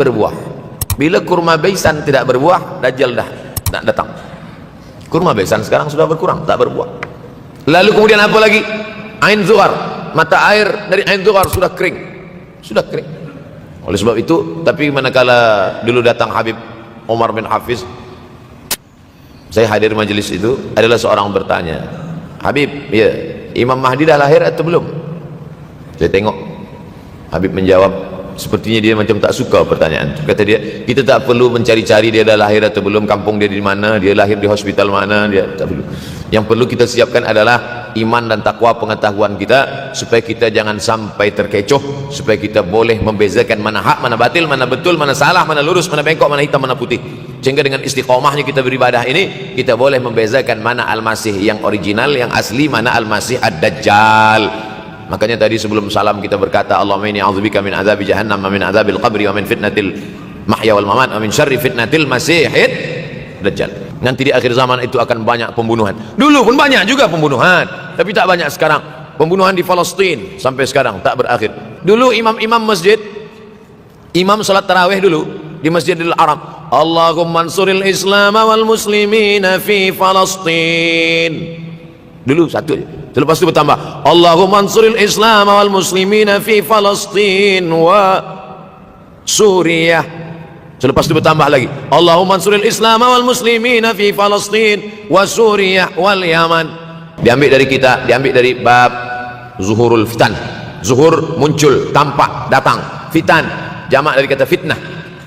berbuah. Bila kurma baisan tidak berbuah, Dajjal dah nak datang. Kurma baisan sekarang sudah berkurang, tak berbuah. Lalu kemudian apa lagi? Ain Zuhar, mata air dari Ain Zuhar sudah kering. Sudah kering. Oleh sebab itu, tapi manakala dulu datang Habib Umar bin Hafiz, saya hadir majelis itu, adalah seorang bertanya, Habib, ya, Imam Mahdi dah lahir atau belum? Saya tengok Habib menjawab, sepertinya dia macam tak suka pertanyaan itu. Kata dia, kita tak perlu mencari-cari dia dah lahir atau belum, kampung dia di mana, dia lahir di hospital mana, dia tak perlu. Yang perlu kita siapkan adalah iman dan takwa, pengetahuan kita, supaya kita jangan sampai terkecoh, supaya kita boleh membezakan mana hak, mana batil, mana betul, mana salah, mana lurus, mana bengkok, mana hitam, mana putih. Sehingga dengan istiqomahnya kita beribadah ini, kita boleh membezakan mana Al-Masih yang original, yang asli, mana Al-Masih Ad-Dajjal. Makanya tadi sebelum salam kita berkata, Allahumma inni a'udzubika min azabi jahannam wa min azabil qabri wa min fitnatil mahya wal mamat wa min syarri fitnatil masihid dajjal. Nanti di akhir zaman itu akan banyak pembunuhan. Dulu pun banyak juga pembunuhan, tapi tak banyak sekarang. Pembunuhan di Palestin sampai sekarang tak berakhir. Dulu imam-imam masjid, imam salat tarawih dulu di Masjidil Haram, Allahumma ansuril Islam wal muslimina fi Palestin. Dulu satu aja. Selepas itu bertambah, Allahumma ansuril Islam wal muslimina fi Palestin wa Suriah. Selepas itu bertambah lagi, Allahumma ansuril Islam wal muslimina fi Palestin wa Suriah wal Yaman. Diambil dari kita, diambil dari bab zuhurul fitan. Zuhur muncul, tampak, datang. Fitan jamak dari kata fitnah.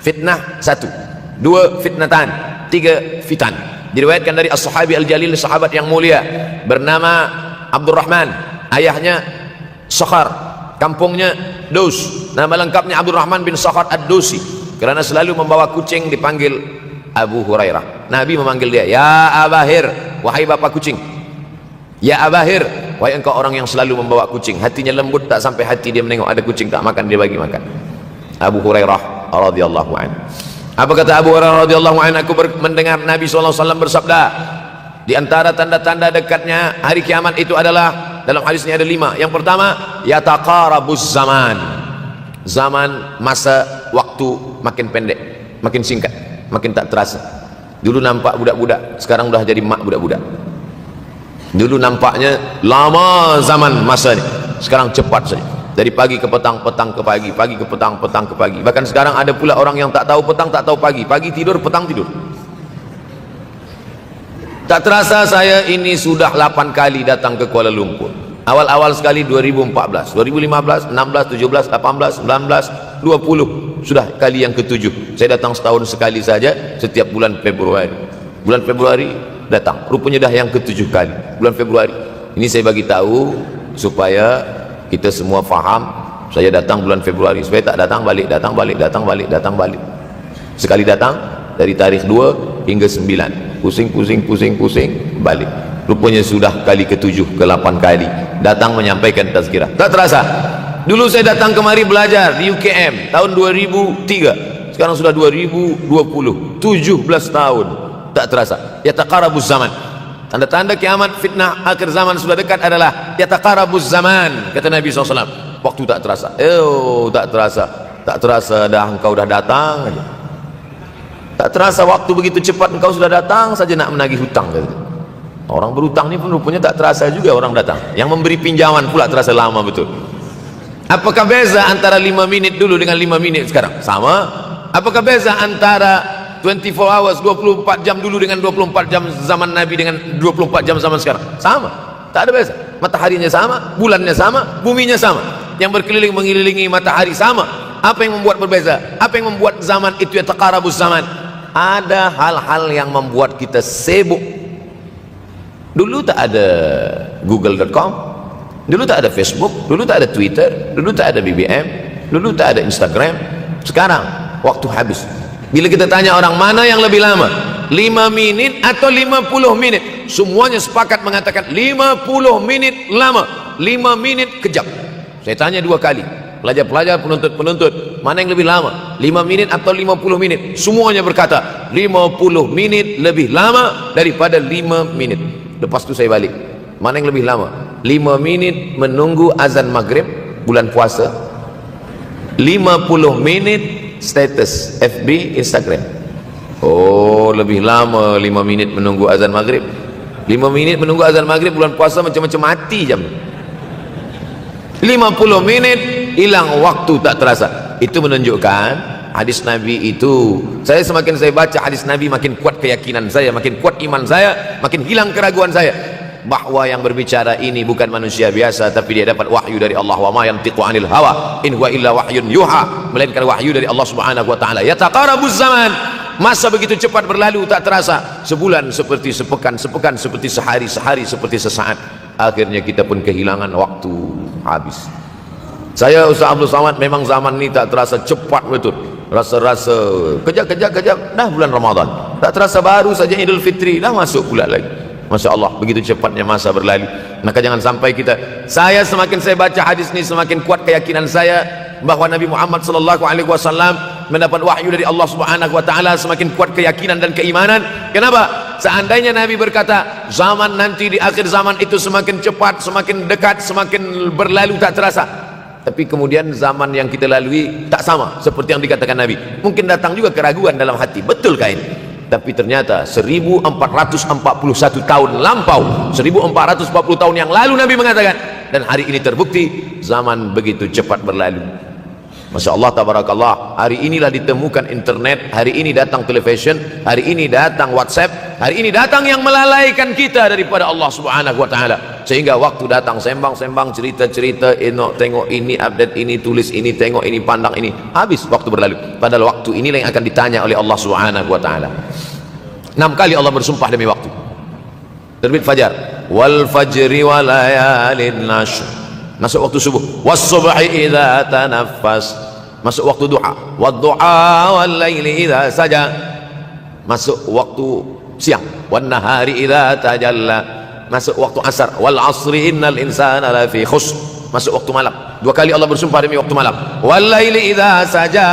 Fitnah satu, dua fitnatan, tiga fitan. Diriwayatkan dari as-sahabi al-jalil, sahabat yang mulia bernama Abdurrahman, ayahnya Sakhar, kampungnya Daus. Nama lengkapnya Abdurrahman bin Sakhar Ad-Dausi. Kerana selalu membawa kucing dipanggil Abu Hurairah. Nabi memanggil dia, ya Abahir, wahai bapak kucing. Ya Abahir, wahai engkau orang yang selalu membawa kucing. Hatinya lembut tak sampai hati dia menengok ada kucing tak makan, dia bagi makan. Abu Hurairah radhiyallahu anhu. Apa kata Abu Hurairah radhiyallahu anhu? Aku mendengar Nabi SAW bersabda, di antara tanda-tanda dekatnya hari kiamat itu adalah, dalam hadis ini ada 5. Yang pertama, yataqarabuz zaman. Zaman, masa, waktu makin pendek, makin singkat, makin tak terasa. Dulu nampak budak-budak, sekarang sudah jadi mak budak-budak. Dulu nampaknya lama zaman masa ini, sekarang cepat saja. Dari pagi ke petang, petang ke pagi, pagi ke petang, petang ke pagi. Bahkan sekarang ada pula orang yang tak tahu petang, tak tahu pagi. Pagi tidur, petang tidur. Tak terasa saya ini sudah 8 kali datang ke Kuala Lumpur. Awal-awal sekali 2014, 2015, 16, 17, 18, 19, 20. Sudah kali yang ke-7. Saya datang setahun sekali saja, setiap bulan Februari. Bulan Februari datang. Rupanya dah yang ke-7 kali. Bulan Februari. Ini saya bagi tahu supaya kita semua faham. Saya datang bulan Februari, supaya tak datang balik, datang balik, datang balik, datang balik. Sekali datang dari tarikh 2 hingga 9. Pusing, balik. Rupanya sudah kali ke-7, ke-8 kali datang menyampaikan tazkirah. Tak terasa. Dulu saya datang kemari belajar di UKM tahun 2003. Sekarang sudah 2020, 17 tahun. Tak terasa. Yataqarabuz zaman. Tanda-tanda kiamat, fitnah akhir zaman sudah dekat adalah yataqarabuz zaman, kata Nabi SAW. Waktu tak terasa. Tak terasa. Tak terasa dah engkau dah datang aja. Tak terasa waktu begitu cepat, engkau sudah datang saja nak menagih hutang. Orang berhutang ni pun rupanya tak terasa juga orang datang. Yang memberi pinjaman pula terasa lama betul. Apakah beza antara 5 minit dulu dengan 5 minit sekarang? Sama. Apakah beza antara 24 hours, 24 jam dulu dengan 24 jam zaman Nabi dengan 24 jam zaman sekarang? Sama. Tak ada beza. Mataharinya sama, bulannya sama, buminya sama. Yang berkeliling mengelilingi matahari sama. Apa yang membuat berbeza? Apa yang membuat zaman itu yataqarabuz zaman? Ada hal-hal yang membuat kita sibuk. Dulu tak ada google.com, dulu tak ada Facebook, dulu tak ada Twitter, dulu tak ada BBM, dulu tak ada Instagram. Sekarang waktu habis. Bila kita tanya orang mana yang lebih lama, 5 minit atau 50 menit, semuanya sepakat mengatakan 50 menit lama, 5 menit kejap. Saya tanya 2 kali, pelajar-pelajar, penuntut-penuntut, mana yang lebih lama, 5 menit atau 50 menit? Semuanya berkata 50 menit lebih lama daripada 5 menit. Lepas itu saya balik, mana yang lebih lama, 5 menit menunggu azan maghrib bulan puasa, 50 menit status FB, Instagram. Oh, lebih lama 5 minit menunggu azan maghrib. 5 menit menunggu azan maghrib bulan puasa macam-macam mati jam. 50 menit hilang waktu tak terasa. Itu menunjukkan hadis Nabi itu, semakin saya baca hadis Nabi makin kuat keyakinan saya, makin kuat iman saya, makin hilang keraguan saya bahwa yang berbicara ini bukan manusia biasa, tapi dia dapat wahyu dari Allah. Wa ma yantiqu anil hawa in huwa illa wahyun yuha, melainkan wahyu dari Allah Subhanahu wa taala. Yataqarabuz zaman, masa begitu cepat berlalu tak terasa. Sebulan seperti sepekan, sepekan seperti sehari, sehari seperti sesaat. Akhirnya kita pun kehilangan waktu, habis. Saya Ustaz Abdul Samad, memang zaman ini tak terasa cepat betul. Rasa-rasa kejap dah bulan Ramadan. Tak terasa baru saja Idul Fitri dah masuk pula lagi. Masya Allah, begitu cepatnya masa berlalu. Maka jangan sampai semakin saya baca hadis ini, semakin kuat keyakinan saya bahwa Nabi Muhammad sallallahu alaihi wasallam mendapat wahyu dari Allah Subhanahu wa taala, semakin kuat keyakinan dan keimanan. Kenapa? Seandainya Nabi berkata zaman nanti di akhir zaman itu semakin cepat, semakin dekat, semakin berlalu tak terasa, tapi kemudian zaman yang kita lalui tak sama seperti yang dikatakan Nabi, mungkin datang juga keraguan dalam hati, betulkah ini? Tapi ternyata 1441 tahun lampau, 1440 tahun yang lalu Nabi mengatakan, dan hari ini terbukti zaman begitu cepat berlalu. Masya Allah, tabarakallah. Hari inilah ditemukan internet, hari ini datang television, hari ini datang WhatsApp, hari ini datang yang melalaikan kita daripada Allah Subhanahu wa taala, sehingga waktu datang sembang-sembang, cerita-cerita, tengok ini, update ini, tulis ini, tengok ini, pandang ini, habis waktu berlalu. Padahal waktu inilah yang akan ditanya oleh Allah Subhanahu wa taala. 6 kali Allah bersumpah demi waktu. Terbit fajar, wal fajri wa layalin nashr, masuk waktu subuh, was subhi idza tanaffas, masuk waktu duha, wad duha wal laili idza saja, masuk waktu siang, wan nahari idza tajalla, masuk waktu asar, wal asri innal insana lafi khusr, masuk waktu malam. 2 kali Allah bersumpah demi waktu malam, wal laili idza saja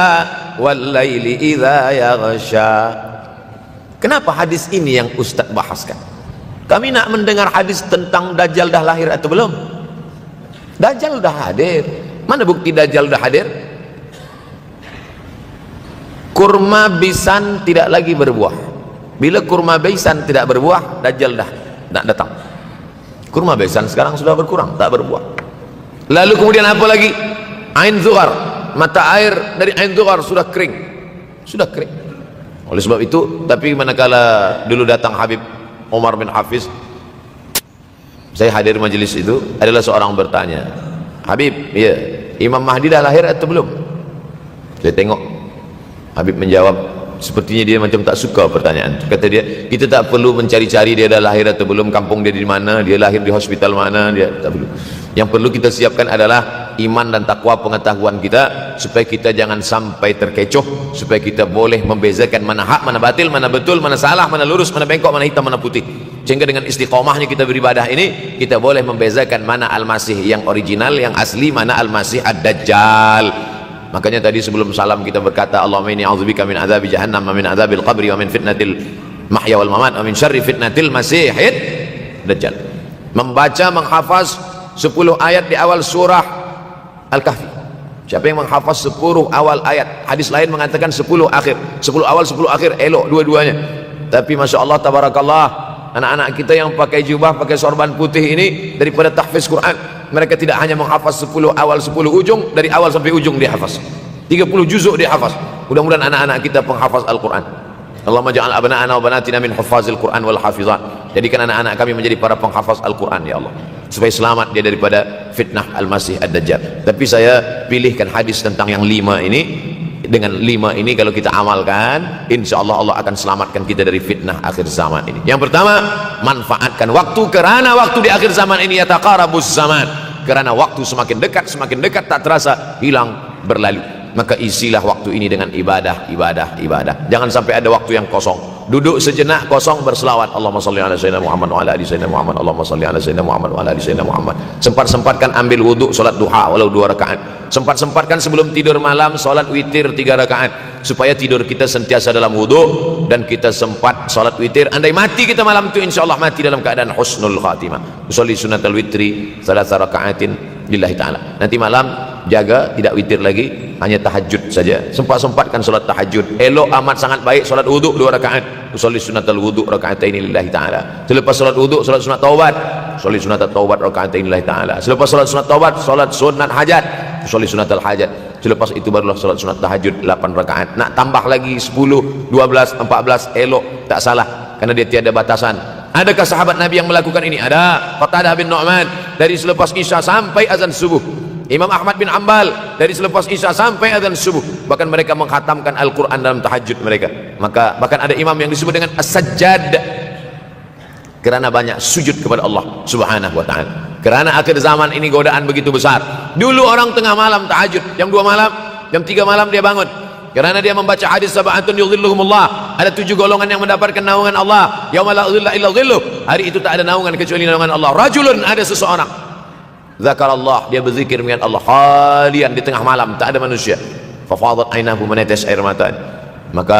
wal laili idza yaghsha. Kenapa hadis ini yang Ustaz bahaskan? Kami nak mendengar hadis tentang Dajjal dah lahir atau belum? Dajjal dah hadir. Mana bukti Dajjal dah hadir? Kurma bisan tidak lagi berbuah. Bila kurma bisan tidak berbuah, Dajjal dah nak datang. Kurma bisan sekarang sudah berkurang, tak berbuah. Lalu kemudian apa lagi? Ain Zuhar, mata air dari Ain Zuhar sudah kering. Sudah kering. Oleh sebab itu, tapi manakala dulu datang Habib Umar bin Hafiz, saya hadir majelis itu, adalah seorang bertanya, Habib, ya, Imam Mahdi dah lahir atau belum? Saya tengok Habib menjawab, sepertinya dia macam tak suka pertanyaan. Kata dia, kita tak perlu mencari-cari dia dah lahir atau belum, kampung dia di mana, dia lahir di hospital mana, dia tak perlu. Yang perlu kita siapkan adalah iman dan takwa, pengetahuan kita, supaya kita jangan sampai terkecoh, supaya kita boleh membezakan mana hak, mana batil, mana betul, mana salah, mana lurus, mana bengkok, mana hitam, mana putih. Sehingga dengan istiqomahnya kita beribadah ini, kita boleh membezakan mana Al-Masih yang original, yang asli, mana Al-Masih Ad-Dajjal. Makanya tadi sebelum salam kita berkata, Allahumma inni a'udzubika min adzabi jahannam wa min adzabil qabri wa min fitnatil mahya wal mamat wa min syarri fitnatil masihid dajjal. Membaca, menghafaz 10 ayat di awal surah Al-Kahfi. Siapa yang menghafaz 10 awal ayat, hadis lain mengatakan 10 akhir, 10 awal 10 akhir, elok dua-duanya. Tapi Masya Allah, tabarakallah, anak-anak kita yang pakai jubah, pakai sorban putih ini, daripada tahfiz Quran, mereka tidak hanya menghafaz 10 awal 10 ujung, dari awal sampai ujung dia hafaz, 30 juzuk dia hafaz. Mudah-mudahan anak-anak kita penghafaz Al-Quran. Allahumma ja'al abna'ana wa banatina min hufazil Quran wal hafizan. Jadikan anak-anak kami menjadi para penghafaz Al-Quran, ya Allah, supaya selamat dia daripada fitnah Al-Masih Ad-Dajjal. Tapi saya pilihkan hadis tentang yang 5 ini. Dengan 5 ini kalau kita amalkan, insya Allah Allah akan selamatkan kita dari fitnah akhir zaman ini. Yang pertama, manfaatkan waktu, kerana waktu di akhir zaman ini yataqarabuz zaman, kerana waktu semakin dekat tak terasa, hilang, berlalu. Maka isilah waktu ini dengan ibadah. Jangan sampai ada waktu yang kosong. Duduk sejenak kosong, berselawat, Allahumma salli ala sayyidina Muhammad wa ala ali sayyidina Muhammad, Allahumma salli ala sayyidina Muhammad wa ala ali sayyidina Muhammad. Sempat-sempatkan ambil wudhu, solat duha walau 2 rakaat. Sempat-sempatkan sebelum tidur malam solat witir 3 rakaat, supaya tidur kita sentiasa dalam wudhu dan kita sempat solat witir. Andai mati kita malam itu, insyaallah mati dalam keadaan husnul khatimah. Usolli sunnatul witri 3 rakaatin lillahi ta'ala. Nanti malam jaga, tidak witir lagi, hanya tahajud saja. Sempat-sempatkan solat tahajud. Elok amat sangat baik solat wuduk 2 rakaat. Usolli sunatal wuduk raka'ataini lillahi ta'ala. Selepas solat wuduk, solat sunat taubat. Usolli sunatal taubat raka'ataini lillahi ta'ala. Selepas solat sunat taubat, solat sunat hajat. Usolli sunatal hajat. Selepas itu barulah solat sunat tahajud 8 rakaat. Nak tambah lagi 10, 12, 14, elok, tak salah, karena dia tiada batasan. Adakah sahabat Nabi yang melakukan ini? Ada. Qatadah bin Nu'man dari selepas Isya sampai azan subuh. Imam Ahmad bin Ambal dari selepas Isya sampai azan subuh. Bahkan mereka mengkhatamkan Al-Quran dalam tahajud mereka. Maka bahkan ada imam yang disebut dengan As-Sajjad, kerana banyak sujud kepada Allah Subhanahu wa ta'ala. Kerana akhir zaman ini godaan begitu besar. Dulu orang tengah malam tahajud, jam 2 malam, jam 3 malam dia bangun. Kerana dia membaca hadis sab'atun yudhilluhumullah, ada 7 golongan yang mendapatkan naungan Allah, yauma la dhilla illa dhilluh, hari itu tak ada naungan kecuali naungan Allah. Rajulun, ada seseorang, zakarallah, dia berzikir dengan Allah khalian di tengah malam, tak ada manusia, fafadat ainahu, menetes air mata. Maka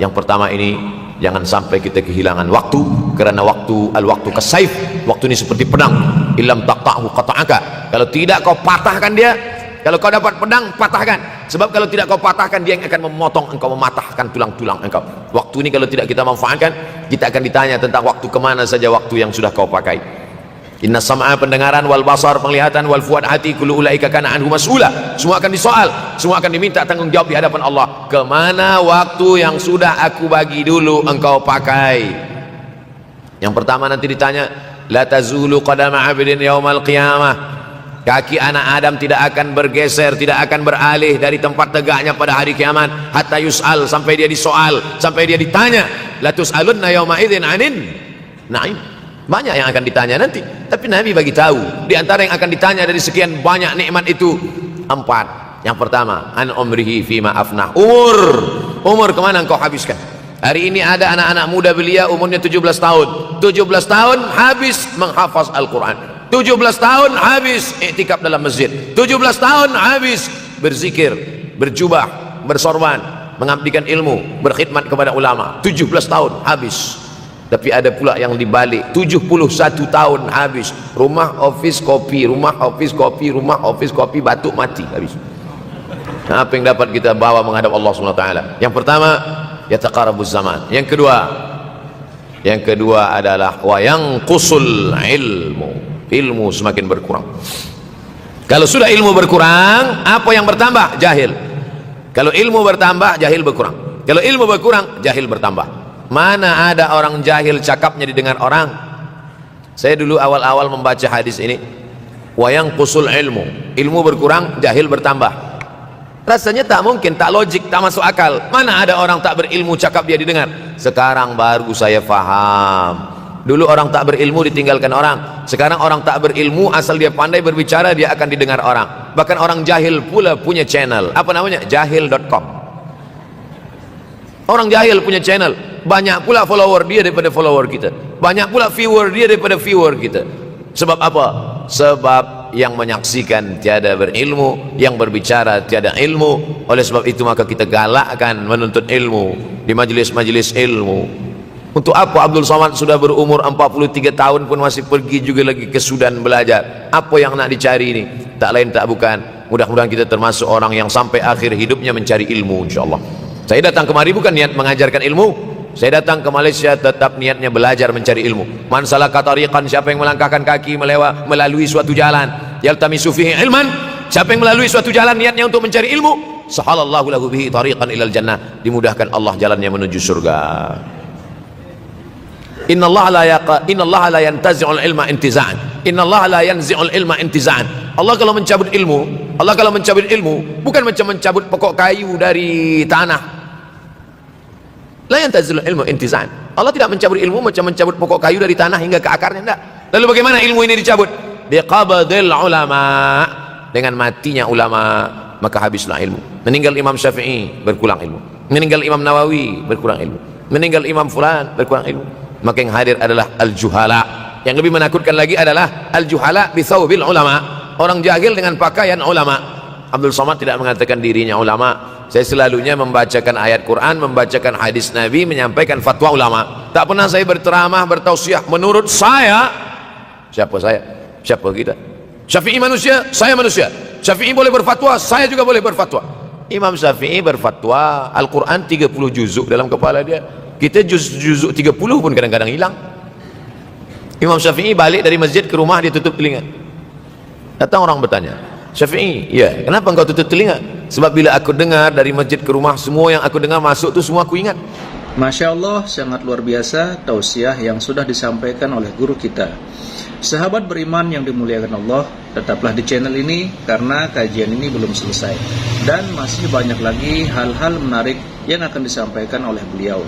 yang pertama ini, jangan sampai kita kehilangan waktu, kerana waktu kasaif, waktu ini seperti pedang, illam taqta'hu qata'aka, kalau tidak kau patahkan dia. Kalau kau dapat pedang, patahkan. Sebab kalau tidak kau patahkan, dia yang akan memotong engkau, mematahkan tulang-tulang engkau. Waktu ini kalau tidak kita manfaatkan, kita akan ditanya tentang waktu, kemana saja waktu yang sudah kau pakai. Inna sam'a, pendengaran, wal basar, penglihatan, wal fuad, hati, kullu ulaika kana anhu mas'ula. Semua akan disoal, semua akan diminta tanggung jawab di hadapan Allah. Kemana waktu yang sudah aku bagi dulu engkau pakai? Yang pertama nanti ditanya, la tazulu qadama 'abdin yaumal qiyamah, kaki anak Adam tidak akan bergeser, tidak akan beralih dari tempat tegaknya pada hari kiamat, hatta yus'al, sampai dia disoal, sampai dia ditanya. La tus'alunna yauma idzin 'anin na'im. Banyak yang akan ditanya nanti, tapi Nabi bagi tahu di antara yang akan ditanya dari sekian banyak nikmat itu 4. Yang pertama, an umrihi fima afnah, umur kemana engkau habiskan. Hari ini ada anak-anak muda belia umurnya 17 tahun. 17 tahun habis menghafaz Al-Quran, 17 tahun habis iktikaf dalam masjid, 17 tahun habis berzikir, berjubah, bersorban, mengabdikan ilmu, berkhidmat kepada ulama. 17 tahun habis. Tapi ada pula yang dibalik, 71 tahun habis, rumah office kopi, rumah office kopi, rumah office kopi, batuk mati habis. Nah, apa yang dapat kita bawa menghadap Allah SWT? Yang pertama, yataqarabuz zaman. Yang kedua adalah wa yanqusul ilmu semakin berkurang. Kalau sudah ilmu berkurang, apa yang bertambah? Jahil. Kalau ilmu bertambah, jahil berkurang. Kalau ilmu berkurang, jahil bertambah. Mana ada orang jahil cakapnya didengar orang? Saya dulu awal-awal membaca hadis ini, wa yanqusul ilmu berkurang, jahil bertambah. Rasanya tak mungkin, tak logik, tak masuk akal. Mana ada orang tak berilmu cakap dia didengar? Sekarang baru saya faham. Dulu orang tak berilmu ditinggalkan orang. Sekarang orang tak berilmu, asal dia pandai berbicara, dia akan didengar orang. Bahkan orang jahil pula punya channel. Apa namanya? Jahil.com. Orang jahil punya channel. Banyak pula follower dia daripada follower kita. Banyak pula viewer dia daripada viewer kita. Sebab apa? Sebab yang menyaksikan tiada berilmu, yang berbicara tiada ilmu. Oleh sebab itu maka kita galakkan menuntut ilmu di majlis-majlis ilmu. Untuk apa Abdul Somad sudah berumur 43 tahun pun masih pergi juga lagi ke Sudan belajar? Apa yang nak dicari ini? Tak lain tak bukan, mudah-mudahan kita termasuk orang yang sampai akhir hidupnya mencari ilmu, insyaAllah. Saya datang kemari bukan niat mengajarkan ilmu. Saya datang ke Malaysia tetap niatnya belajar mencari ilmu. Man salaka tariqan, siapa yang melangkahkan kaki melalui suatu jalan, yaltamisu fihi ilman, siapa yang melalui suatu jalan niatnya untuk mencari ilmu, sahalallahu lahu bihi tariqan ilal jannah, dimudahkan Allah jalannya menuju surga. Innallaha la yantazi'ul ilma intiza'an. Innallaha la yanzi'ul ilma intiza'an. Allah kalau mencabut ilmu, bukan macam mencabut pokok kayu dari tanah. La yantazilul ilmu intiza'an. Allah tidak mencabut ilmu macam mencabut pokok kayu dari tanah hingga ke akarnya, tidak. Lalu bagaimana ilmu ini dicabut? Biqabdil ulama, dengan matinya ulama maka habislah ilmu. Meninggal Imam Syafi'i, berkurang ilmu. Meninggal Imam Nawawi, berkurang ilmu. Meninggal Imam Fulan, berkurang ilmu. Maka yang hadir adalah al-juhala. Yang lebih menakutkan lagi adalah al-juhala bi thawbil ulama, orang jahil dengan pakaian ulama. Abdul Somad tidak mengatakan dirinya ulama. Saya selalunya membacakan ayat Quran, membacakan hadis Nabi, menyampaikan fatwa ulama. Tak pernah saya berceramah, bertausiah menurut saya. Siapa saya? Siapa kita? Syafi'i manusia, saya manusia. Syafi'i boleh berfatwa, saya juga boleh berfatwa. Imam Syafi'i berfatwa, Al-Quran 30 juzuk dalam kepala dia. Kita juzuk 30 pun kadang-kadang hilang. Imam Syafi'i balik dari masjid ke rumah, dia tutup telinga. Datang orang bertanya, Syafi'i, ya, kenapa engkau tutup telinga? Sebab bila aku dengar dari masjid ke rumah, semua yang aku dengar masuk tu semua aku ingat. Masya Allah, sangat luar biasa tausiah yang sudah disampaikan oleh guru kita. Sahabat beriman yang dimuliakan Allah, tetaplah di channel ini karena kajian ini belum selesai dan masih banyak lagi hal-hal menarik yang akan disampaikan oleh beliau.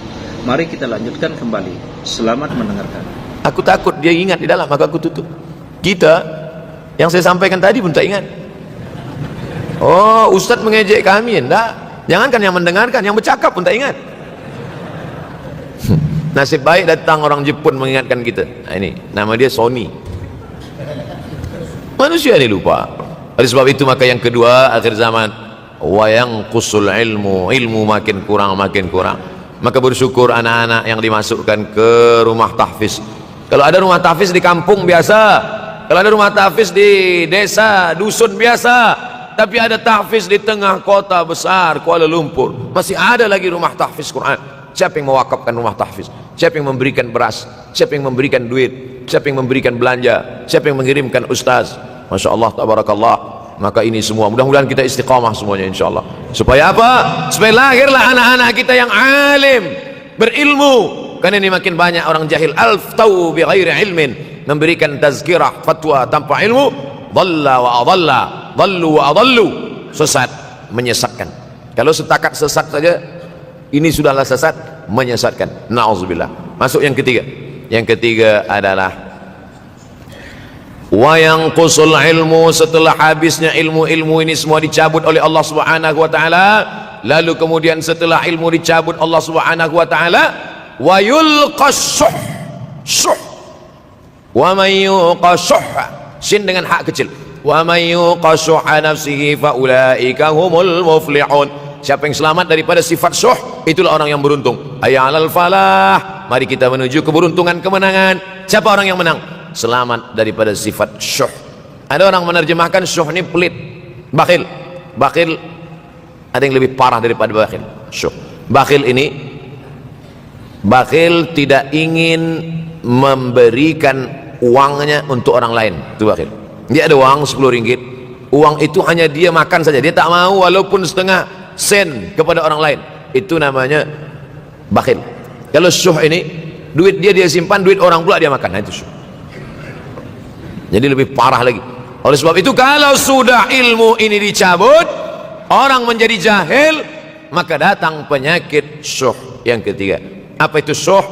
Mari kita lanjutkan kembali. Selamat mendengarkan. Aku takut dia ingat di dalam, maka aku tutup. Kita yang saya sampaikan tadi pun tak ingat. Oh, Ustaz mengejek kami, enggak. Jangankan yang mendengarkan, yang bercakap pun tak ingat. Nasib baik datang orang Jepun mengingatkan kita. Nah, ini nama dia Sony. Manusia ini lupa. Oleh sebab itu maka yang kedua akhir zaman, wa yanqusul ilmu makin kurang. Maka bersyukur anak-anak yang dimasukkan ke rumah tahfiz. Kalau ada rumah tahfiz di kampung biasa, kalau ada rumah tahfiz di desa dusun biasa, tapi ada tahfiz di tengah kota besar Kuala Lumpur, masih ada lagi rumah tahfiz Quran. Siapa yang mewakafkan rumah tahfiz? Siapa yang memberikan beras? Siapa yang memberikan duit? Siapa yang memberikan belanja? Siapa yang mengirimkan ustaz? Masya Allah, tabarakallah. Maka ini semua mudah-mudahan kita istiqamah semuanya insyaAllah. Supaya apa? Supaya lahirlah anak-anak kita yang alim, berilmu. Karena ini makin banyak orang jahil. Alftau bi ghairi ilmin, memberikan tazkirah fatwa tanpa ilmu. Dhalla wa adalla, dhallu wa adallu, sesat, menyesatkan. Kalau setakat sesat saja, ini sudahlah sesat, menyesatkan. Na'udzubillah. Masuk yang ketiga. Yang ketiga adalah wa yanqusul ilmu, setelah habisnya ilmu-ilmu ini semua dicabut oleh Allah Subhanahu wa taala, lalu kemudian setelah ilmu dicabut Allah Subhanahu wa taala, wa yulqas syuh. Wa may yuqashuh, sin dengan hak kecil. Wa may yuqashuh nafsihi fa ulaika humul muflihun. Siapa yang selamat daripada sifat syuh, itulah orang yang beruntung. Hayya 'alal falah, mari kita menuju keberuntungan, kemenangan. Siapa orang yang menang? Selamat daripada sifat syuh. Ada orang menerjemahkan syuh ini pelit, bakhil. Bakhil ada yang lebih parah daripada bakhil. Syuh. Bakhil ini, bakhil tidak ingin memberikan uangnya untuk orang lain. Itu bakhil. Dia ada uang 10 ringgit, uang itu hanya dia makan saja, dia tak mau walaupun setengah sen kepada orang lain. Itu namanya bakhil. Kalau syuh ini, duit dia simpan, duit orang pula dia makan. Nah, itu syuh. Jadi lebih parah lagi. Oleh sebab itu kalau sudah ilmu ini dicabut, orang menjadi jahil, maka datang penyakit syuh yang ketiga. Apa itu syuh?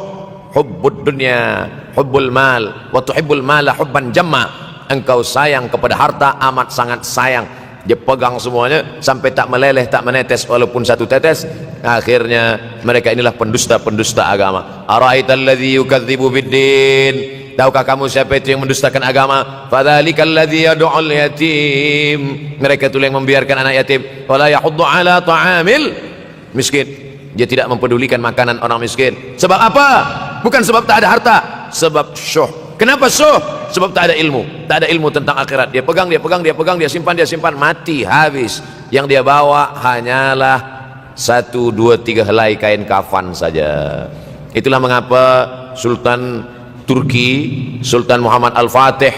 Hubbud dunya, hubbul mal, wa tuhibbul mala hubban jamma. Engkau sayang kepada harta, amat sangat sayang. Dia pegang semuanya sampai tak meleleh, tak menetes walaupun satu tetes. Akhirnya mereka inilah pendusta-pendusta agama. Ara'aital ladzi yukadzibu biddin, tahukah kamu siapa itu yang mendustakan agama? Fadzalikal ladzi yad'ul yatim, mereka itu yang membiarkan anak yatim. Wala yahuddu ala ta'amil miskin, dia tidak mempedulikan makanan orang miskin. Sebab apa? Bukan sebab tak ada harta, sebab syuh. Kenapa syuh? Sebab tak ada ilmu, tak ada ilmu tentang akhirat. Dia pegang, dia simpan, mati, habis. Yang dia bawa hanyalah 1, 2, 3 helai kain kafan saja. Itulah mengapa Sultan Turki, Sultan Muhammad Al-Fatih,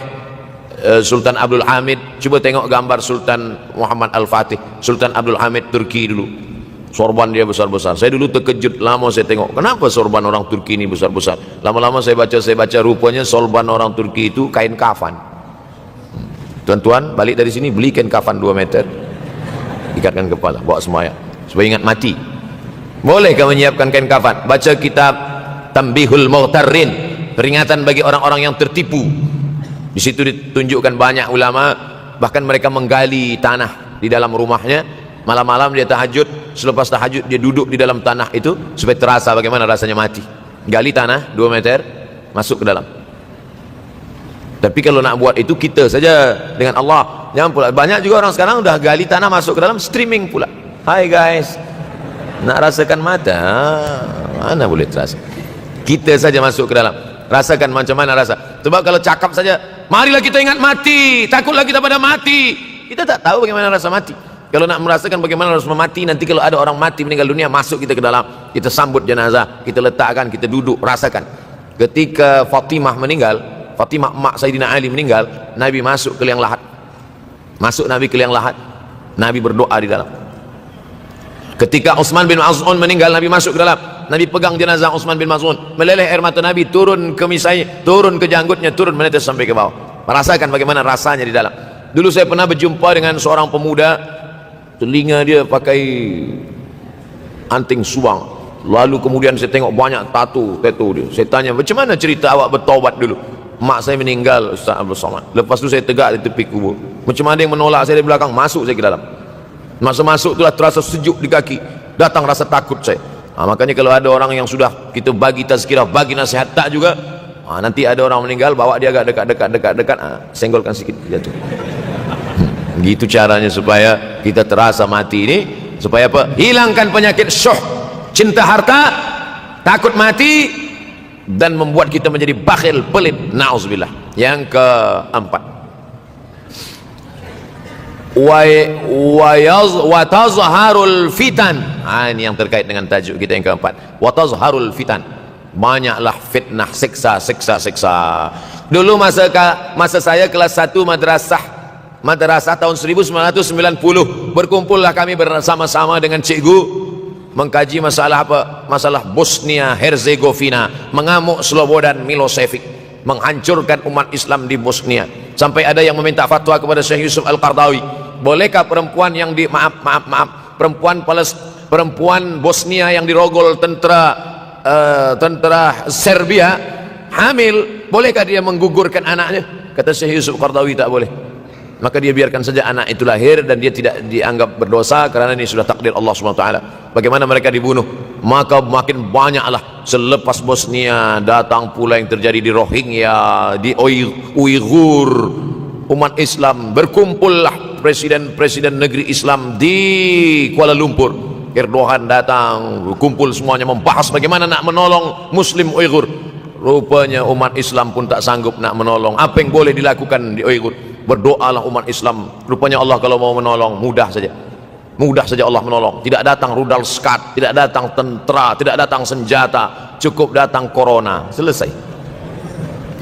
Sultan Abdul Hamid, coba tengok gambar Sultan Muhammad Al-Fatih, Sultan Abdul Hamid Turki dulu. Sorban dia besar-besar. Saya dulu terkejut, lama saya tengok, kenapa sorban orang Turki ini besar-besar. Lama-lama saya baca rupanya sorban orang Turki itu kain kafan. Tuan-tuan balik dari sini beli kain kafan 2 meter, ikatkan kepala, bawa sembahyang supaya ingat mati. Bolehkah menyiapkan kain kafan? Baca kitab Tambihul Mughtarrin, peringatan bagi orang-orang yang tertipu. Di situ ditunjukkan banyak ulama, bahkan mereka menggali tanah di dalam rumahnya. Malam-malam dia tahajud, selepas tahajud dia duduk di dalam tanah itu supaya terasa bagaimana rasanya mati. Gali tanah 2 meter, masuk ke dalam. Tapi kalau nak buat itu kita saja dengan Allah, jangan pula. Banyak juga orang sekarang udah gali tanah masuk ke dalam, streaming pula. Hai guys, nak rasakan mata, mana boleh terasa. Kita saja masuk ke dalam. Rasakan macam mana rasa. Sebab kalau cakap saja, marilah kita ingat mati, takutlah kita pada mati, kita tak tahu bagaimana rasa mati. Kalau nak merasakan bagaimana rasa mati, nanti kalau ada orang mati meninggal dunia, masuk kita ke dalam, kita sambut jenazah, kita letakkan, kita duduk, rasakan. Ketika Fatimah meninggal, Fatimah emak Sayyidina Ali meninggal, Nabi masuk ke liang lahat. Masuk Nabi ke liang lahat, Nabi berdoa di dalam. Ketika Utsman bin Maz'un meninggal, Nabi masuk ke dalam, Nabi pegang jenazah Utsman bin Maz'un, meleleh air mata Nabi turun ke misai, turun ke janggutnya, turun menetes sampai ke bawah. Merasakan bagaimana rasanya di dalam. Dulu saya pernah berjumpa dengan seorang pemuda, telinga dia pakai anting suang, lalu kemudian saya tengok banyak tato dia. Saya tanya, macam mana cerita awak bertaubat dulu? Mak saya meninggal, Ustaz Abdul Somad. Lepas tu saya tegak di tepi kubur. Macam mana yang menolak saya di belakang, masuk saya ke dalam. Masa masuk itulah terasa sejuk di kaki, datang rasa takut saya. Makanya kalau ada orang yang sudah kita bagi tazkirah, bagi nasihat tak juga, nanti ada orang meninggal, bawa dia agak dekat, senggolkan sikit, jatuh. Gitu caranya supaya kita terasa mati ini, supaya apa? Hilangkan penyakit syuh, cinta harta, takut mati, dan membuat kita menjadi bakhil, pelit, na'udzubillah. Yang keempat, wa tazharul fitan. Ini yang terkait dengan tajuk kita yang keempat, wa tazharul fitan. Banyaklah fitnah, siksa. Dulu masa saya kelas 1 madrasah tahun 1990, berkumpullah kami bersama-sama dengan cikgu mengkaji masalah apa? Masalah Bosnia Herzegovina, mengamuk Slobodan Milosevic, menghancurkan umat Islam di Bosnia. Sampai ada yang meminta fatwa kepada Syekh Yusuf Al-Qardawi, bolehkah perempuan yang di perempuan Bosnia yang dirogol tentara Serbia hamil, bolehkah dia menggugurkan anaknya? Kata Syekh Yusuf Al-Qardawi, tak boleh. Maka dia biarkan saja anak itu lahir dan dia tidak dianggap berdosa karena ini sudah takdir Allah SWT. Bagaimana mereka dibunuh? Maka makin banyaklah selepas Bosnia datang pula yang terjadi di Rohingya, di Uighur, umat Islam. Berkumpullah presiden-presiden negeri Islam di Kuala Lumpur. Erdogan datang, kumpul semuanya membahas bagaimana nak menolong Muslim Uighur. Rupanya umat Islam pun tak sanggup nak menolong. Apa yang boleh dilakukan di Uighur? Berdoalah umat Islam. Rupanya Allah kalau mau menolong, mudah saja Allah menolong. Tidak datang rudal skat, tidak datang tentera, tidak datang senjata, cukup datang corona, selesai.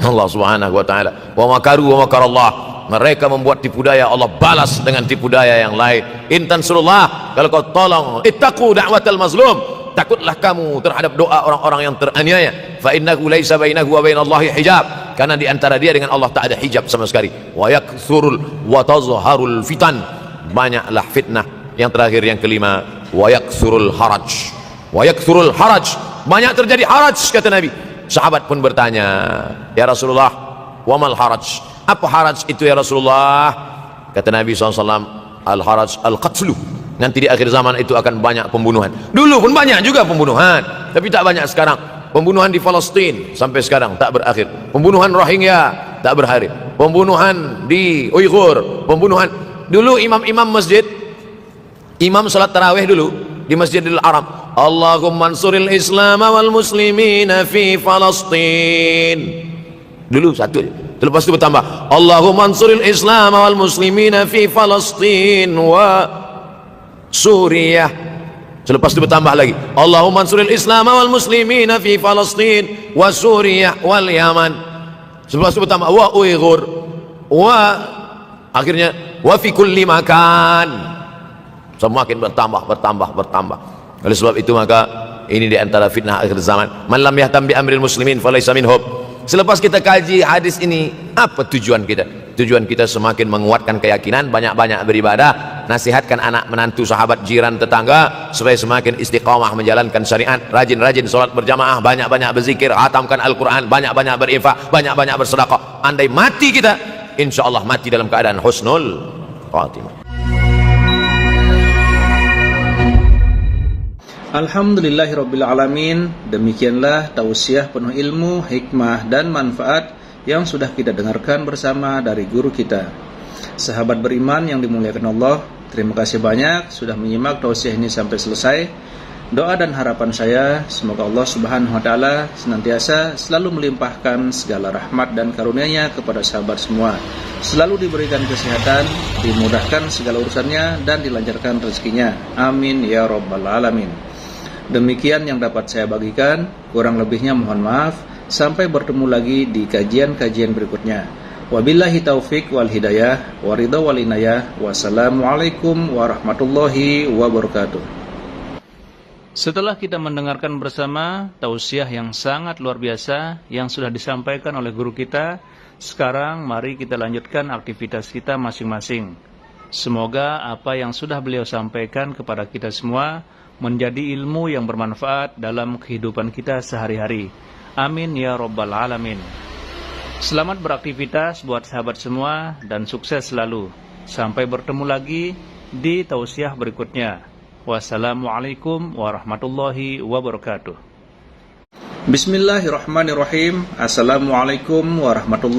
Allah Subhanahu wa taala, wa makaru wa makarallah. Mereka membuat tipu daya, Allah balas dengan tipu daya yang lain. In tansurullah, kalau kau tolong, ittaqu da'watal mazlum, takutlah kamu terhadap doa orang-orang yang teraniaya. Fa innahu laisa bainahu wa bainallahi hijab, karena di antara dia dengan Allah tak ada hijab sama sekali. Wa yakthurul wa tazharul fitan, banyaklah fitnah. Yang terakhir, yang kelima, wa yakthurul haraj. Wa yakthurul haraj, banyak terjadi haraj, kata Nabi. Sahabat pun bertanya, ya Rasulullah, wa mal haraj? Apa haraj itu ya Rasulullah? Kata Nabi SAW, al haraj al qatlu. Nanti di akhir zaman itu akan banyak pembunuhan. Dulu pun banyak juga pembunuhan, tapi tak banyak sekarang. Pembunuhan di Palestina sampai sekarang tak berakhir. Pembunuhan Rohingya tak berakhir. Pembunuhan di Uighur, pembunuhan. Dulu imam-imam masjid, imam salat tarawih dulu di Masjidil Haram, Allahumma ansuril Islam wal muslimina fi Palestin. Dulu satu aja. Lepas itu bertambah, Allahumma ansuril Islam wal muslimina fi Palestin wa Suriah. Selepas itu bertambah lagi, Allahumma ansuril Islam wal muslimina fi Palestin wa Suriah wal Yaman. Selepas itu bertambah wa Uighur wa, akhirnya wa fi kulli makan. Semakin bertambah. Oleh sebab itu maka ini di antara fitnah akhir zaman. Man lam yahtam bi amril muslimin falaysa minhum. Selepas kita kaji hadis ini, apa tujuan kita? Tujuan kita semakin menguatkan keyakinan, banyak-banyak beribadah, nasihatkan anak, menantu, sahabat, jiran, tetangga, supaya semakin istiqamah menjalankan syariat, rajin-rajin sholat berjamaah, banyak-banyak berzikir, hatamkan Al-Quran, banyak-banyak berinfak, banyak-banyak bersedekah. Andai mati kita, insya Allah mati dalam keadaan husnul khatimah. Alhamdulillahirrabbilalamin. Demikianlah tausiah penuh ilmu, hikmah dan manfaat yang sudah kita dengarkan bersama dari guru kita. Sahabat beriman yang dimuliakan Allah, terima kasih banyak sudah menyimak tausiah ini sampai selesai. Doa dan harapan saya, semoga Allah Subhanahu wa Ta'ala senantiasa selalu melimpahkan segala rahmat dan karunia-Nya kepada sahabat semua, selalu diberikan kesehatan, dimudahkan segala urusannya, dan dilancarkan rezekinya. Amin ya rabbal alamin. Demikian yang dapat saya bagikan, kurang lebihnya mohon maaf. Sampai bertemu lagi di kajian-kajian berikutnya. Wabillahi taufik wal hidayah, waridha wal inayah. Wassalamualaikum warahmatullahi wabarakatuh. Setelah kita mendengarkan bersama tausiah yang sangat luar biasa yang sudah disampaikan oleh guru kita, sekarang mari kita lanjutkan aktivitas kita masing-masing. Semoga apa yang sudah beliau sampaikan kepada kita semua menjadi ilmu yang bermanfaat dalam kehidupan kita sehari-hari. Amin ya rabbal alamin. Selamat beraktivitas buat sahabat semua dan sukses selalu. Sampai bertemu lagi di tausiah berikutnya. Wassalamualaikum warahmatullahi wabarakatuh. Bismillahirrahmanirrahim. Assalamualaikum warahmatullahi